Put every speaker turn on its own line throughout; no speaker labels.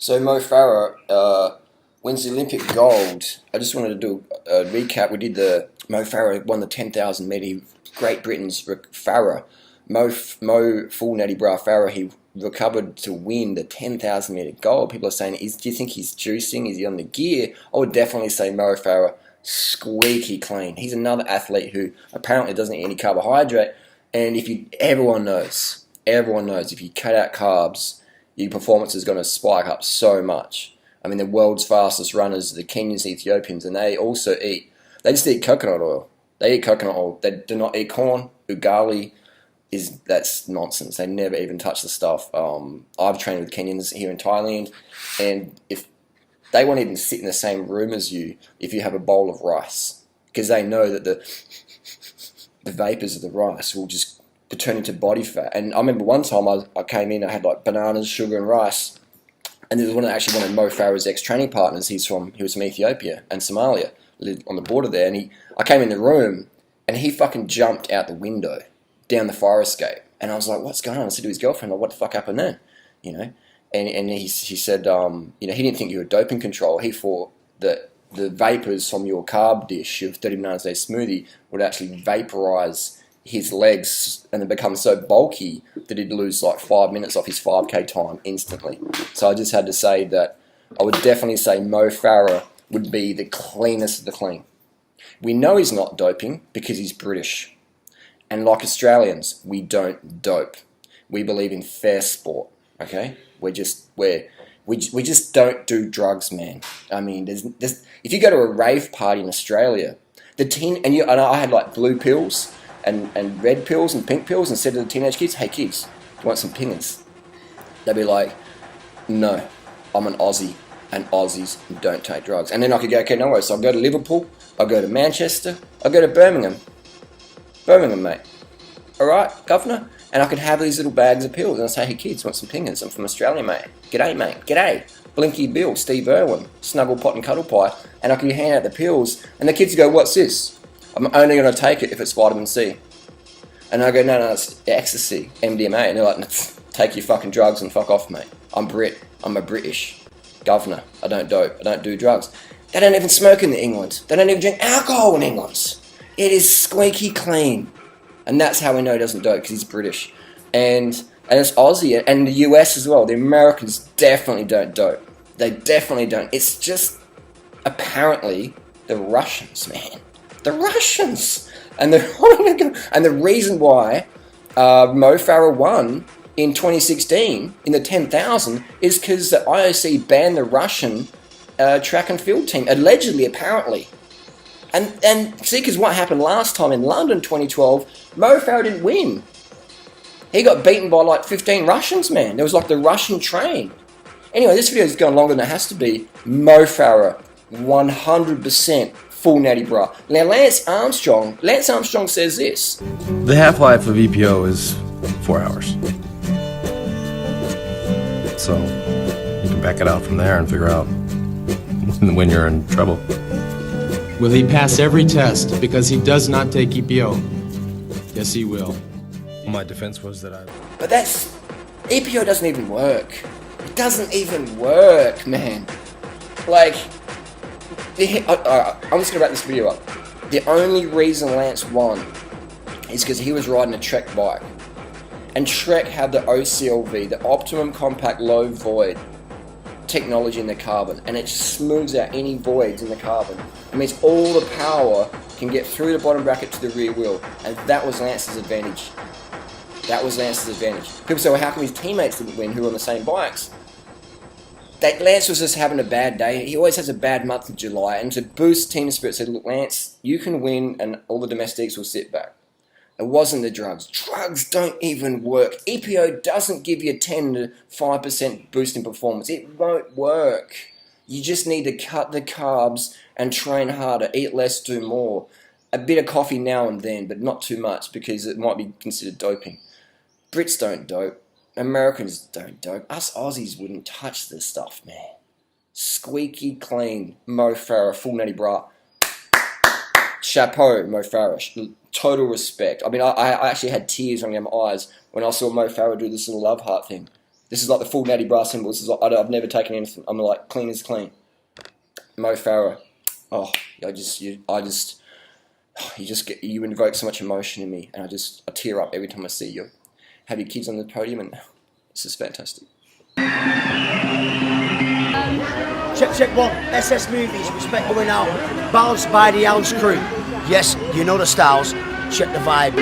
So Mo Farah wins the Olympic gold. I just wanted to do a recap. We did Mo Farah won the 10,000 metre. Great Britain's Farah. Mo Full Natty Bra Farah. He recovered to win the 10,000 metre gold. People are saying, do you think he's juicing? Is he on the gear? I would definitely say Mo Farah squeaky clean. He's another athlete who apparently doesn't eat any carbohydrate. And everyone knows if you cut out carbs, your performance is going to spike up so much. I mean, the world's fastest runners, the Kenyans, Ethiopians, and they just eat coconut oil. They eat coconut oil. They do not eat corn. Ugali, that's nonsense. They never even touch the stuff. I've trained with Kenyans here in Thailand, and if they won't even sit in the same room as you if you have a bowl of rice, because they know that the vapors of the rice will just turn into body fat. And I remember one time I came in, I had like bananas, sugar, and rice. And there was one of Mo Farah's ex-training partners. He was from Ethiopia and Somalia, lived on the border there. And I came in the room, and he fucking jumped out the window down the fire escape. And I was like, "What's going on?" I said to his girlfriend, like, "What the fuck happened then?" And he said, he didn't think you were doping control. He thought that the vapors from your carb dish, your 30 bananas a day smoothie, would actually vaporize his legs and then become so bulky that he'd lose like 5 minutes off his 5K time instantly. So I just had to say that I would definitely say Mo Farah would be the cleanest of the clean. We know he's not doping because he's British. And like Australians, we don't dope. We believe in fair sport, okay? We just don't do drugs, man. I mean, if you go to a rave party in Australia, and I had like blue pills and red pills and pink pills, and said to the teenage kids, "Hey kids, do you want some pingers?" They'd be like, "No, I'm an Aussie, and Aussies don't take drugs." And then I could go, "Okay, no worries." So I'll go to Liverpool, I'll go to Manchester, I'll go to Birmingham, mate. All right, governor? And I could have these little bags of pills, and I'd say, "Hey kids, want some pingers? I'm from Australia, mate. G'day, mate. G'day. Blinky Bill, Steve Irwin, Snuggle Pot and Cuddle Pie." And I could hand out the pills, and the kids would go, "What's this?" "I'm only going to take it if it's vitamin C." And I go, no, it's ecstasy, MDMA. And they're like, "Take your fucking drugs and fuck off, mate. I'm Brit. I'm a British governor. I don't dope. I don't do drugs." They don't even smoke in England. They don't even drink alcohol in England. It is squeaky clean. And that's how we know he doesn't dope, because he's British. And it's Aussie, and the US as well. The Americans definitely don't dope. They definitely don't. It's just apparently the Russians, man. The Russians. And the reason why Mo Farah won in 2016 in the 10,000 is because the IOC banned the Russian track and field team, allegedly, apparently. And see, because what happened last time in London 2012, Mo Farah didn't win. He got beaten by like 15 Russians, man. There was like the Russian train. Anyway, this video is going longer than it has to be. Mo Farah, 100% full natty bra. Now, Lance Armstrong says this.
The half-life of EPO is 4 hours. So you can back it out from there and figure out when you're in trouble.
Will he pass every test because he does not take EPO? Yes, he will.
My defense was that
But EPO doesn't even work. It doesn't even work, man. Like, I'm just going to wrap this video up. The only reason Lance won is because he was riding a Trek bike. And Trek had the OCLV, the Optimum Compact Low Void technology in the carbon. And it just smooths out any voids in the carbon. It means all the power can get through the bottom bracket to the rear wheel. And that was Lance's advantage. People say, well, how come his teammates didn't win who were on the same bikes? Lance was just having a bad day. He always has a bad month of July. And to boost team spirit, said, "Look, Lance, you can win and all the domestics will sit back." It wasn't the drugs. Drugs don't even work. EPO doesn't give you a 10 to 5% boost in performance. It won't work. You just need to cut the carbs and train harder. Eat less, do more. A bit of coffee now and then, but not too much, because it might be considered doping. Brits don't dope. Americans don't dope. Us Aussies wouldn't touch this stuff, man. Squeaky clean. Mo Farah, full natty bra. Chapeau, Mo Farah. Total respect. I mean, I actually had tears running down my eyes when I saw Mo Farah do this little love heart thing. This is like the full Natty Brass symbol. This is like, I've never taken anything. I'm like clean as clean. Mo Farah. Oh, you invoke so much emotion in me, and I tear up every time I see you. Have your kids on the podium, and this is fantastic.
Check one. SS Movies, respect going out. Balanced by the House crew. Yes, you know the styles. Check the vibe.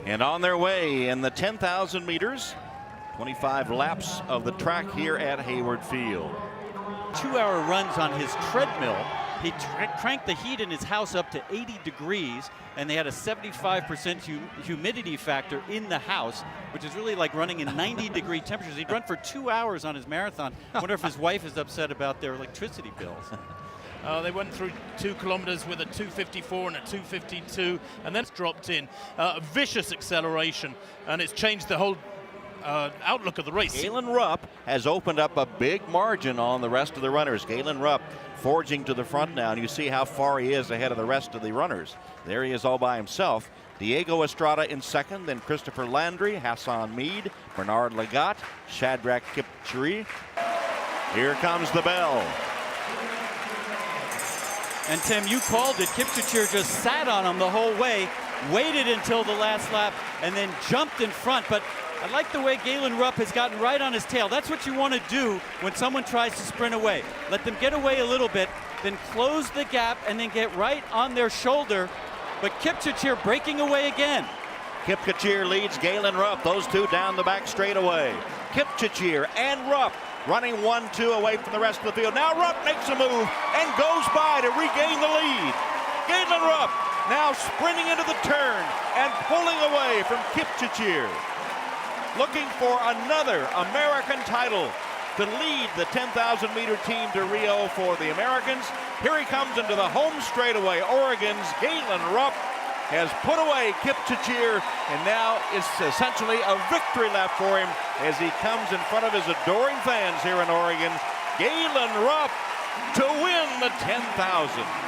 And on their way in the 10,000 meters, 25 laps of the track here at Hayward Field.
2-hour runs on his treadmill. He cranked the heat in his house up to 80 degrees, and they had a 75% humidity factor in the house, which is really like running in 90-degree temperatures. He'd run for 2 hours on his marathon. I wonder if his wife is upset about their electricity bills.
They went through 2 kilometers with a 2:54 and a 2:52, and then it's dropped in. Vicious acceleration, and it's changed the whole outlook of the race.
Galen Rupp has opened up a big margin on the rest of the runners. Galen Rupp forging to the front now, and you see how far he is ahead of the rest of the runners. There he is all by himself. Diego Estrada in second, then Christopher Landry, Hassan Mead, Bernard Lagat, Shadrach Kipchiree. Here comes the bell.
And Tim, you called it. Kipchiree just sat on him the whole way, waited until the last lap, and then jumped in front. But I like the way Galen Rupp has gotten right on his tail. That's what you want to do when someone tries to sprint away. Let them get away a little bit, then close the gap, and then get right on their shoulder. But Kipchiree breaking away again.
Kipchiree leads Galen Rupp. Those two down the back straightaway. Kipchiree and Rupp running 1-2 away from the rest of the field. Now Rupp makes a move and goes by to regain the lead. Galen Rupp now sprinting into the turn and pulling away from Kipchiree. Looking for another American title to lead the 10,000 meter team to Rio for the Americans. Here he comes into the home straightaway. Oregon's Galen Rupp has put away Kipchiree, and now it's essentially a victory lap for him as he comes in front of his adoring fans here in Oregon. Galen Rupp to win the 10,000.